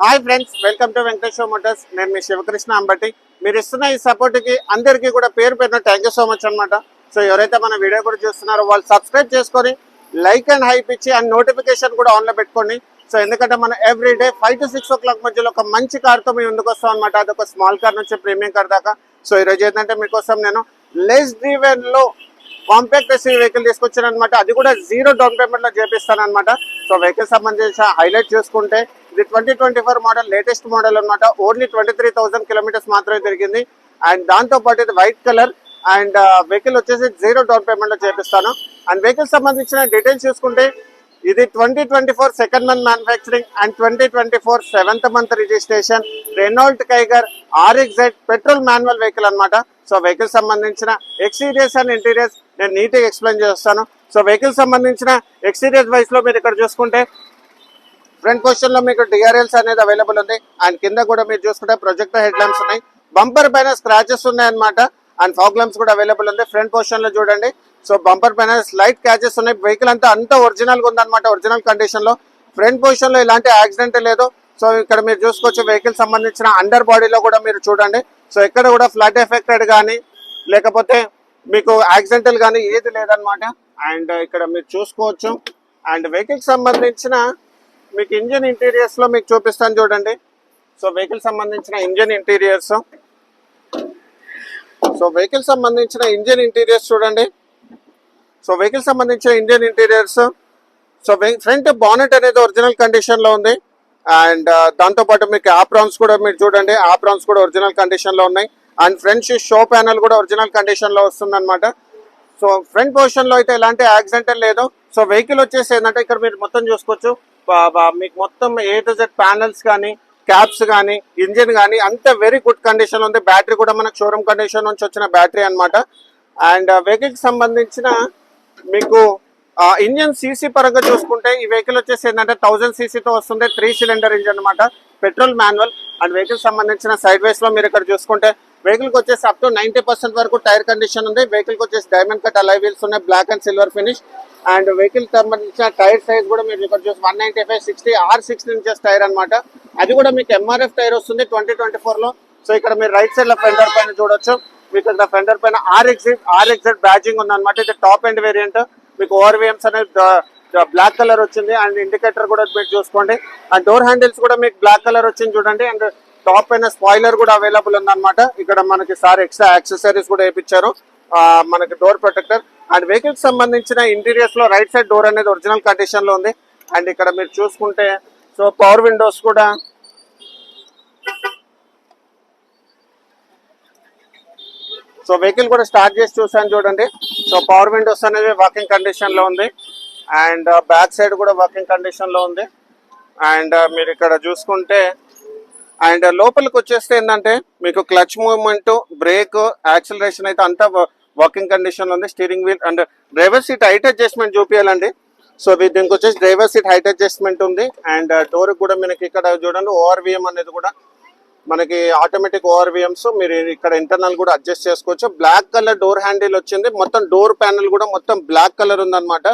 Hi friends, welcome to Venkateswara Motors. నేను మీ శివకృష్ణ అంబటి. మీరు ఇస్తున్న ఈ సపోర్ట్కి అందరికీ కూడా పేరు పేరున థ్యాంక్ యూ సో మచ్ అనమాట. సో ఎవరైతే మన వీడియో కూడా చూస్తున్నారో వాళ్ళు సబ్స్క్రైబ్ చేసుకొని లైక్ అండ్ హైప్ ఇచ్చి అండ్ నోటిఫికేషన్ కూడా ఆన్లో పెట్టుకోండి. సో ఎందుకంటే మనం ఎవ్రీ డే 5 to 6 o'clock మధ్యలో ఒక మంచి కార్తో మేము ముందుకు వస్తాం అనమాట. అదొక స్మాల్ కార్ నుంచి ప్రీమియం కార్ దాకా. సో ఈరోజు ఏంటంటే మీకోసం నేను లెస్ డ్రివెన్లో కాంపాక్ట్ ఎస్యూవీ వెహికల్ తీసుకొచ్చాను అనమాట. అది కూడా 0 డౌన్ పేమెంట్లో చేపిస్తాను అనమాట. సో వెహికల్ సంబంధించిన హైలైట్ చూసుకుంటే ఇది 2024 మోడల్, లేటెస్ట్ మోడల్ అనమాట. ఓన్లీ 23,000 కిలోమీటర్స్ మాత్రమే తిరిగింది. అండ్ దాంతోపాటు ఇది వైట్ కలర్ అండ్ వెహికల్ వచ్చేసి 0 డౌన్ పేమెంట్లో చేపిస్తాను. అండ్ వెహికల్ సంబంధించిన డీటెయిల్స్ చూసుకుంటే ఇది 2024 second month manufacturing and 2024 7th month registration Renault Kiger RXZ petrol manual vehicle అనమాట. సో వెహికల్ సంబంధించిన ఎక్స్టీరియర్స్ అండ్ ఇంటీరియర్స్ నేను నీట్గా ఎక్స్ప్లెయిన్ చేస్తాను. సో వెహికల్ సంబంధించిన ఎక్స్టీరియర్స్ వైస్ లో మీరు ఇక్కడ చూసుకుంటే ఫ్రంట్ పొజిషన్ లో మీకు DRLs అనేది అవైలబుల్ ఉంది. అండ్ కింద కూడా మీరు చూసుకుంటే ప్రొజెక్టర్ హెడ్ ల్యాంప్స్ ఉన్నాయి. బంపర్ పైన స్క్రాచెస్ ఉన్నాయన్నమాట. అండ్ ఫాగ్ ల్యాంప్స్ కూడా అవైలబుల్ ఉంది. ఫ్రంట్ పొజిషన్ లో చూడండి. సో బంపర్ పైన స్లైట్ క్యాచెస్ ఉన్నాయి. వెహికల్ అంతా ఒరిజినల్ గా ఉందన్నమాట, ఒరిజినల్ కండిషన్ లో. ఫ్రంట్ పొజిషన్ లో ఎలాంటి యాక్సిడెంట్ లేదు. సో ఇక్కడ మీరు చూసుకోవచ్చు వెహికల్ సంబంధించిన అండర్ బాడీలో కూడా మీరు చూడండి. సో ఇక్కడ కూడా ఫ్లడ్ ఎఫెక్టెడ్ కానీ లేకపోతే మీకు యాక్సిడెంటల్ కానీ ఏది లేదనమాట. అండ్ ఇక్కడ మీరు చూసుకోవచ్చు. అండ్ వెహికల్ సంబంధించిన మీకు ఇంజన్ ఇంటీరియర్స్ లో మీకు చూపిస్తాను చూడండి. సో వెహికల్ సంబంధించిన ఇంజన్ ఇంటీరియర్స్ చూడండి. సో వెహికల్ సంబంధించిన engine interiors so front bonnet అనేది ఒరిజినల్ కండిషన్ లో ఉంది. అండ్ దాంతోపాటు మీకు ఆప్రాన్స్ కూడా మీరు చూడండి, ఆప్రాన్స్ కూడా ఒరిజినల్ కండిషన్ లో ఉన్నాయి. అండ్ ఫ్రంట్ షో ప్యానల్ కూడా ఒరిజినల్ కండిషన్ లో వస్తుంది అనమాట. సో ఫ్రంట్ పొజిషన్ లో అయితే ఎలాంటి యాక్సిడెంట్ లేదు. సో వెహికల్ వచ్చేసి ఏంటంటే ఇక్కడ మీరు మొత్తం చూసుకోవచ్చు. మీకు మొత్తం A to Z ప్యానల్స్ కానీ క్యాప్స్ కానీ ఇంజిన్ కానీ అంత వెరీ గుడ్ కండిషన్ ఉంది. బ్యాటరీ కూడా మనకు షోరూమ్ కండిషన్ నుంచి వచ్చిన బ్యాటరీ అనమాట. అండ్ వెహికల్ కి సంబంధించిన మీకు ఇంజన్ సీసీ పరంగా చూసుకుంటే ఈ వెహికల్ వచ్చేసి ఏంటంటే 1000 cc తో వస్తుంది. 3 cylinder ఇంజన్ అనమాట, పెట్రోల్ మాన్యువల్. అండ్ వెహికల్ సంబంధించిన సైడ్ వేస్ లో మీరు ఇక్కడ చూసుకుంటే వెహికల్ కి వచ్చేసి అప్ టు 90% వరకు టైర్ కండిషన్ ఉంది. వెహికల్ కి వచ్చేసి డైమండ్ కట్ అలై వీల్స్ ఉన్నాయి, black and silver finish. And vehicle సంబంధించిన టైర్ సైజ్ కూడా మీరు ఇక్కడ చూసి 195/60 R16 ఇంచెస్ టైర్ అనమాట. అది కూడా మీకు MRF టైర్ వస్తుంది 2024 లో. సో ఇక్కడ మీరు రైట్ సైడ్ లో ఫెండర్ పైన చూడొచ్చు. మీకు ఇక్కడ ఫెండర్ పైన RXZ బ్యాడ్జింగ్ ఉంది అనమాట. ఇది టాప్ ఎండ్ వేరియంట్. మీకు ORVMs అనేది బ్లాక్ కలర్ వచ్చింది. అండ్ ఇండికేటర్ కూడా మీరు చూసుకోండి. అండ్ డోర్ హ్యాండిల్స్ కూడా మీకు బ్లాక్ కలర్ వచ్చింది చూడండి. అండ్ టాప్ పైన స్పాయిలర్ కూడా అవైలబుల్ ఉందన్నమాట. ఇక్కడ మనకి ఎక్స్ట్రా యాక్సెసరీస్ కూడా వేయించారు, మనకి డోర్ ప్రొటెక్టర్. అండ్ వెహికల్ సంబంధించిన ఇంటీరియర్స్ లో రైట్ సైడ్ డోర్ అనేది ఒరిజినల్ కండిషన్ లో ఉంది. అండ్ ఇక్కడ మీరు చూసుకుంటే సో పవర్ విండోస్ కూడా సో వెహికల్ కూడా స్టార్ట్ చేసి చూసాను చూడండి. సో పవర్ విండోస్ అనేది వర్కింగ్ కండిషన్ లో ఉంది. అండ్ బ్యాక్ సైడ్ కూడా వర్కింగ్ కండిషన్ లో ఉంది. అండ్ మీరు ఇక్కడ చూసుకుంటే అండ్ లోపలికి వచ్చేస్తే ఏంటంటే మీకు క్లచ్ మూవ్మెంట్, బ్రేక్, యాక్సిలరేషన్ అయితే అంతా వర్కింగ్ కండిషన్ లో ఉంది. Steering wheel and driver seat height adjustment చూపించాలండి. సో దీనికి వచ్చేసి డ్రైవర్ సీట్ హైట్ అడ్జస్ట్మెంట్ ఉంది. అండ్ డోర్ కూడా మనకి ఇక్కడ చూడండి ORVM అనేది కూడా మనకి ఆటోమేటిక్ ORVMs మీరు ఇక్కడ ఇంటర్నల్ కూడా అడ్జస్ట్ చేసుకోవచ్చు. బ్లాక్ కలర్ డోర్ హ్యాండిల్ వచ్చింది. మొత్తం డోర్ ప్యానల్ కూడా మొత్తం బ్లాక్ కలర్ ఉందన్నమాట.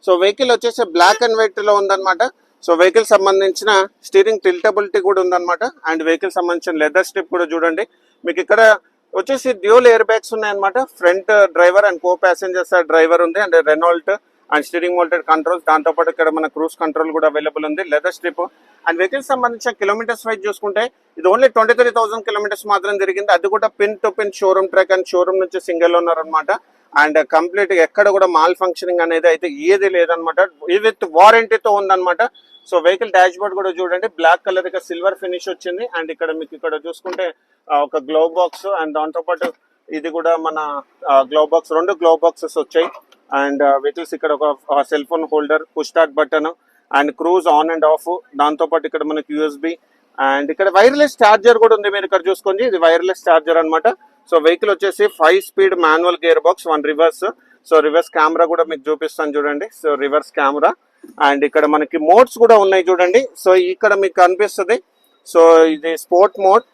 సో వెహికల్ వచ్చేసి బ్లాక్ అండ్ వైట్ లో ఉందన్నమాట. సో వెహికల్ సంబంధించిన స్టీరింగ్ టిల్టబిలిటీ కూడా ఉందన్నమాట. అండ్ వెహికల్ సంబంధించిన లెదర్ స్ట్రిప్ కూడా చూడండి. మీకు ఇక్కడ వచ్చేసి డ్యూల్ ఎయిర్ బ్యాగ్స్ ఉన్నాయన్నమాట. Front driver and co passengers driver ఉంది. And Renault and steering mounted controls, దాంతోపాటు ఇక్కడ మన క్రూజ్ కంట్రోల్ కూడా అవైలబుల్ ఉంది. Leather strip. అండ్ వెహికల్ సంబంధించిన కిలోమీటర్స్ వైజ్ చూసుకుంటే ఇది ఓన్లీ 23,000 కిలోమీటర్స్ మాత్రం తిరిగింది. అది కూడా pin to pin showroom track and showroom నుంచి సింగిల్ ఓనర్ అనమాట. అండ్ కంప్లీట్ ఎక్కడ కూడా మాల్ ఫంక్షనింగ్ అనేది అయితే ఏది లేదనమాట. విత్ వారంటీతో ఉందన్నమాట. సో వెహికల్ డాష్ బోర్డ్ కూడా చూడండి, బ్లాక్ కలర్ ఇక సిల్వర్ ఫినిష్ వచ్చింది. అండ్ ఇక్కడ మీకు ఇక్కడ చూసుకుంటే ఒక గ్లో బాక్స్ అండ్ దాంతోపాటు ఇది కూడా మన గ్లో బాక్స్, 2 గ్లో బాక్సెస్ వచ్చాయి. అండ్ వెహికల్స్ ఇక్కడ ఒక cell phone holder, push start button and cruise on and of, దాంతోపాటు ఇక్కడ మనకి USB అండ్ ఇక్కడ వైర్లెస్ ఛార్జర్ కూడా ఉంది. మీరు ఇక్కడ చూసుకోండి, ఇది వైర్లెస్ ఛార్జర్ అనమాట. సో వెహికల్ వచ్చేసి 5 speed manual gear box, 1 reverse. So reverse camera కూడా మీకు చూపిస్తాను చూడండి. సో రివర్స్ కెమెరా అండ్ ఇక్కడ మనకి మోడ్స్ కూడా ఉన్నాయి చూడండి. సో ఇక్కడ మీకు కనిపిస్తుంది. సో ఇది స్పోర్ట్ మోడ్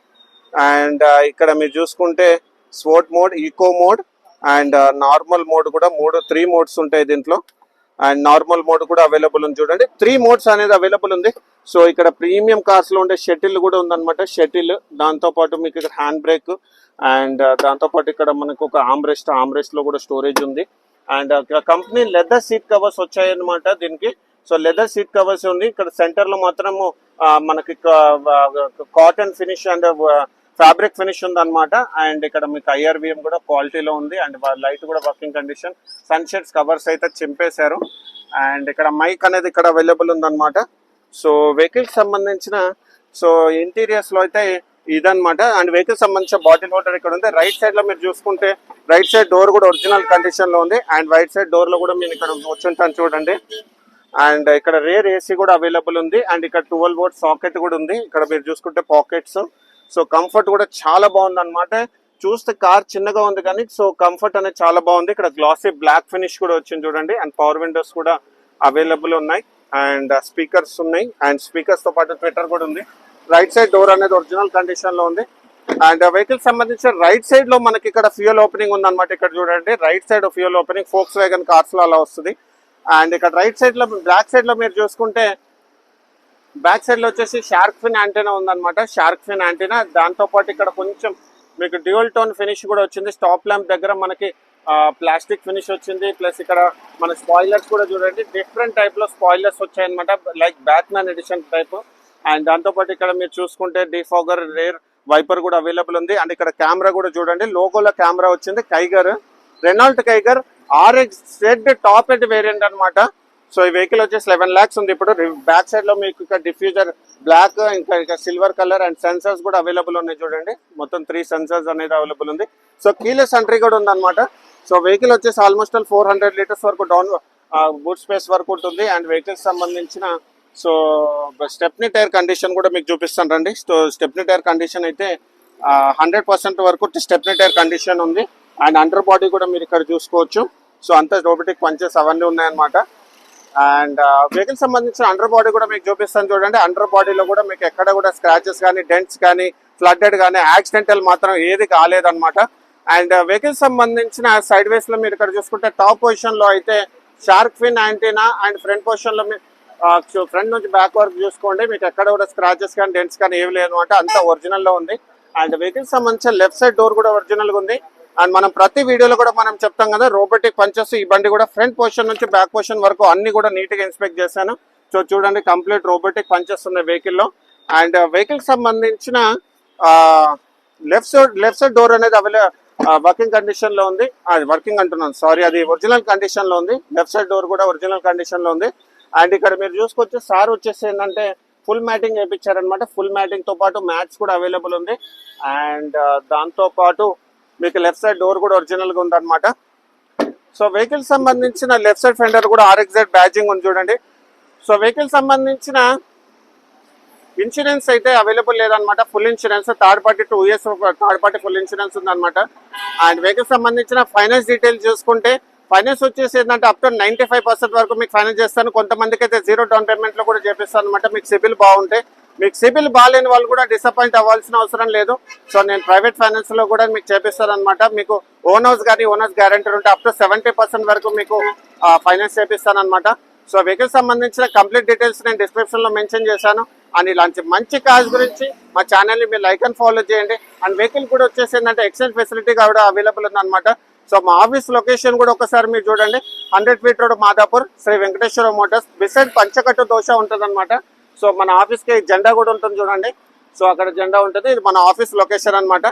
అండ్ ఇక్కడ మీరు చూసుకుంటే sport mode, eco mode and normal mode కూడా 3 మోడ్స్ ఉంటాయి దీంట్లో. అండ్ నార్మల్ మోడ్ కూడా అవైలబుల్ ఉంది చూడండి. 3 మోడ్స్ అనేది అవైలబుల్ ఉంది. సో ఇక్కడ ప్రీమియం కార్స్ లో ఉండే షటిల్ కూడా ఉందన్నమాట. షటిల్ దాంతో పాటు మీకు ఇక్కడ హ్యాండ్ బ్రేక్ అండ్ దాంతో పాటు ఇక్కడ మనకు ఒక ఆమ్రెస్ట్ లో కూడా స్టోరేజ్ ఉంది. And company leather seat covers వచ్చాయన్నమాట దీనికి. సో లెదర్ సీట్ కవర్స్ ఉంది. ఇక్కడ సెంటర్ లో మాత్రము మనకి cotton finish and fabric finish ఉంది అనమాట. అండ్ ఇక్కడ మీకు IRVM కూడా క్వాలిటీలో ఉంది. అండ్ లైట్ కూడా వర్కింగ్ కండిషన్. సన్షెడ్స్ కవర్స్ అయితే చింపేశారు. అండ్ ఇక్కడ మైక్ అనేది ఇక్కడ అవైలబుల్ ఉందన్నమాట. సో వెహికల్ సంబంధించిన సో ఇంటీరియర్స్ లో అయితే ఇదనమాట. అండ్ వెహికల్ సంబంధించిన బాటిల్ హోల్డర్ ఇక్కడ ఉంది. రైట్ సైడ్ లో మీరు చూసుకుంటే రైట్ సైడ్ డోర్ కూడా ఒరిజినల్ కండిషన్ లో ఉంది. అండ్ రైట్ సైడ్ డోర్ లో కూడా మీరు ఇక్కడ వచ్చుంటాను చూడండి. అండ్ ఇక్కడ రేర్ AC కూడా అవైలబుల్ ఉంది. అండ్ ఇక్కడ 12 వోల్ట్ సాకెట్ కూడా ఉంది. ఇక్కడ మీరు చూసుకుంటే పాకెట్స్. సో కంఫర్ట్ కూడా చాలా బాగుంది అనమాట. చూస్తే కార్ చిన్నగా ఉంది కానీ సో కంఫర్ట్ అనేది చాలా బాగుంది. ఇక్కడ గ్లాసీ బ్లాక్ ఫినిష్ కూడా వచ్చింది చూడండి. అండ్ పవర్ విండోస్ కూడా అవైలబుల్ ఉన్నాయి. అండ్ స్పీకర్స్ ఉన్నాయి. అండ్ స్పీకర్స్ తో పాటు ట్విట్టర్ కూడా ఉంది. రైట్ సైడ్ డోర్ అనేది ఒరిజినల్ కండిషన్ లో ఉంది. అండ్ వెహికల్ సంబంధించిన రైట్ సైడ్ లో మనకి ఇక్కడ ఫ్యూయల్ ఓపెనింగ్ ఉంది అనమాట. ఇక్కడ చూడండి right side fuel opening Volkswagen cars లో అలా వస్తుంది. అండ్ ఇక్కడ రైట్ సైడ్ లో బ్యాక్ సైడ్ లో మీరు చూసుకుంటే బ్యాక్ సైడ్ లో వచ్చేసి షార్క్ ఫిన్ యాంటీనా ఉందన్నమాట. షార్క్ ఫిన్ యాంటీనా దాంతో పాటు ఇక్కడ కొంచెం మీకు డ్యూయల్ టోన్ ఫినిష్ కూడా వచ్చింది. స్టాప్ ల్యాంప్ దగ్గర మనకి ప్లాస్టిక్ ఫినిష్ వచ్చింది. ప్లస్ ఇక్కడ మన స్పాయిలర్స్ కూడా చూడండి డిఫరెంట్ టైప్ లో స్పాయిలర్స్ వచ్చాయన్నమాట. Like Batman edition type. And దాంతో పాటు ఇక్కడ మీరు చూసుకుంటే డిఫాగర్ రేర్ వైపర్ కూడా అవైలబుల్ ఉంది. అండ్ ఇక్కడ కెమెరా కూడా చూడండి లోగోలో కెమెరా వచ్చింది. Kiger Renault Kiger RX red top end variant అనమాట. సో ఈ వెహికల్ వచ్చేసి 11 lakhs ఉంది. ఇప్పుడు బ్యాక్ సైడ్ లో మీకు ఇక్కడ డిఫ్యూజర్ బ్లాక్ ఇంకా సిల్వర్ కలర్ అండ్ సెన్సర్స్ కూడా అవైలబుల్ ఉన్నాయి చూడండి. మొత్తం 3 సెన్సర్స్ అనేది అవైలబుల్ ఉంది. సో కీలెస్ ఎంట్రీ కూడా ఉంది అనమాట. సో వెహికల్ వచ్చేసి ఆల్మోస్ట్ 400 లీటర్స్ వరకు డౌన్ బూట్ స్పేస్ వరకు ఉంటుంది. అండ్ వెహికల్ సంబంధించిన సో స్టెప్నీ టైర్ కండిషన్ కూడా మీకు చూపిస్తాను రండి. సో స్టెప్నీ టైర్ కండిషన్ అయితే 100% వరకు స్టెప్నీ టైర్ కండిషన్ ఉంది. అండ్ అండర్ బాడీ కూడా మీరు ఇక్కడ చూసుకోవచ్చు. సో అంతా రోబోటిక్ పంచెస్ అవన్నీ ఉన్నాయన్నమాట. అండ్ వెహికల్ సంబంధించిన అండర్ బాడీ కూడా మీకు చూపిస్తాను చూడండి. అండర్ బాడీలో కూడా మీకు ఎక్కడ కూడా స్క్రాచెస్ కానీ డెంట్స్ కానీ ఫ్లడ్డెడ్ కానీ యాక్సిడెంటల్ మాత్రం ఏది కాలేదన్నమాట. అండ్ వెహికల్ సంబంధించిన సైడ్ వేస్ లో మీరు ఇక్కడ చూసుకుంటే టాప్ పొజిషన్ లో అయితే shark fin antenna and front position లో ఫ్రంట్ నుంచి బ్యాక్ వరకు చూసుకోండి మీకు ఎక్కడ కూడా స్క్రాచెస్ కానీ డెంట్స్ కానీ ఏమి లేదు అనమాట. అంతా ఒరిజినల్ లో ఉంది. అండ్ వెహికల్ సంబంధించిన లెఫ్ట్ సైడ్ డోర్ కూడా ఒరిజినల్ గా ఉంది. అండ్ మనం ప్రతి వీడియోలో కూడా మనం చెప్తాం కదా రోబోటిక్ పంచెస్. ఈ బండి కూడా ఫ్రంట్ పొజిషన్ నుంచి బ్యాక్ పొజిషన్ వరకు అన్ని కూడా నీట్ గా ఇన్స్పెక్ట్ చేశాను. సో చూడండి కంప్లీట్ రోబోటిక్ పంచెస్ ఉన్నాయి వెహికల్ లో. అండ్ వెహికల్ సంబంధించిన లెఫ్ట్ సైడ్ డోర్ అనేది వర్కింగ్ కండిషన్ లో ఉంది. అది వర్కింగ్ అంటున్నాను సారీ, అది ఒరిజినల్ కండిషన్ లో ఉంది. లెఫ్ట్ సైడ్ డోర్ కూడా ఒరిజినల్ కండిషన్ లో ఉంది. అండ్ ఇక్కడ మీరు చూసుకోవచ్చు సార్ వచ్చేసి ఏంటంటే ఫుల్ మ్యాటింగ్ వేయించారనమాట. ఫుల్ మ్యాటింగ్ తో పాటు మ్యాట్స్ కూడా అవైలబుల్ ఉంది. అండ్ దాంతో పాటు మీకు లెఫ్ట్ సైడ్ డోర్ కూడా ఒరిజినల్ గా ఉందన్నమాట. సో వెహికల్ సంబంధించిన లెఫ్ట్ సైడ్ ఫెండర్ కూడా RXZ బ్యాడ్జింగ్ ఉంది చూడండి. సో వెహికల్ సంబంధించిన ఇన్సూరెన్స్ అయితే అవైలబుల్ లేదనమాట. Full insurance third party 2 years third party full insurance ఉందన్నమాట. అండ్ వెహికల్ సంబంధించిన ఫైనాన్స్ డీటెయిల్స్ చూసుకుంటే ఫైనాన్స్ వచ్చేసి ఏంటంటే అప్ టు 95% వరకు మీకు ఫైనాన్స్ చేస్తాను. కొంతమందికి అయితే 0 డౌన్ పేమెంట్ లో కూడా చేపిస్తాను అనమాట. మీకు సిబిల్ బాగుంటే. మీకు సిబిల్ బాగాలేని వాళ్ళు కూడా డిసప్పాయింట్ అవ్వాల్సిన అవసరం లేదు. సో నేను ప్రైవేట్ ఫైనాన్స్ లో కూడా మీకు చేపిస్తాను అనమాట. మీకు ఓన్ హౌస్ కానీ ఓనర్స్ గ్యారంటీ ఉంటే అప్ టు 70% వరకు మీకు ఫైనాన్స్ చేపిస్తాను అనమాట. సో వెహికల్ సంబంధించిన కంప్లీట్ డీటెయిల్స్ నేను డిస్క్రిప్షన్ లో మెన్షన్ చేశాను. అండ్ ఇలాంటి మంచి కార్స్ గురించి మా ఛానల్ ని మీరు లైక్ అండ్ ఫాలో చేయండి. అండ్ వెహికల్ కూడా వచ్చేసి ఏంటంటే ఎక్సలెంట్ ఫెసిలిటీ కూడా అవైలబుల్ ఉంది అనమాట. సో మా ఆఫీస్ లొకేషన్ కూడా ఒకసారి మీరు చూడండి. 100 feet road Madhapur Sri Venkateswara motors beside Panchakattu dosa ఉంటుంది అనమాట. సో మన ఆఫీస్ కి జెండా కూడా ఉంటుంది చూడండి. సో అక్కడ జెండా ఉంటుంది. ఇది మన ఆఫీస్ లొకేషన్ అనమాట.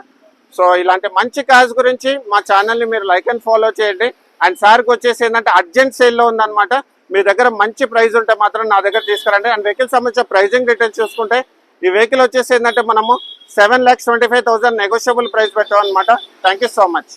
సో ఇలాంటి మంచి కార్స్ గురించి మా ఛానల్ ని మీరు లైక్ అండ్ ఫాలో చేయండి. అండ్ సార్కి వచ్చేసి ఏంటంటే అర్జెంట్ సేల్ లో ఉందన్నమాట. మీ దగ్గర మంచి ప్రైస్ ఉంటే మాత్రం నా దగ్గర తీసుకురండి. అండ్ వెహికల్ సంబంధించిన ప్రైజింగ్ డీటెయిల్స్ చూసుకుంటే ఈ వెహికల్ వచ్చేసి ఏంటంటే మనము 7,25,000 నెగోషియబుల్ ప్రైస్ పెట్టాం అనమాట. Thank you so much.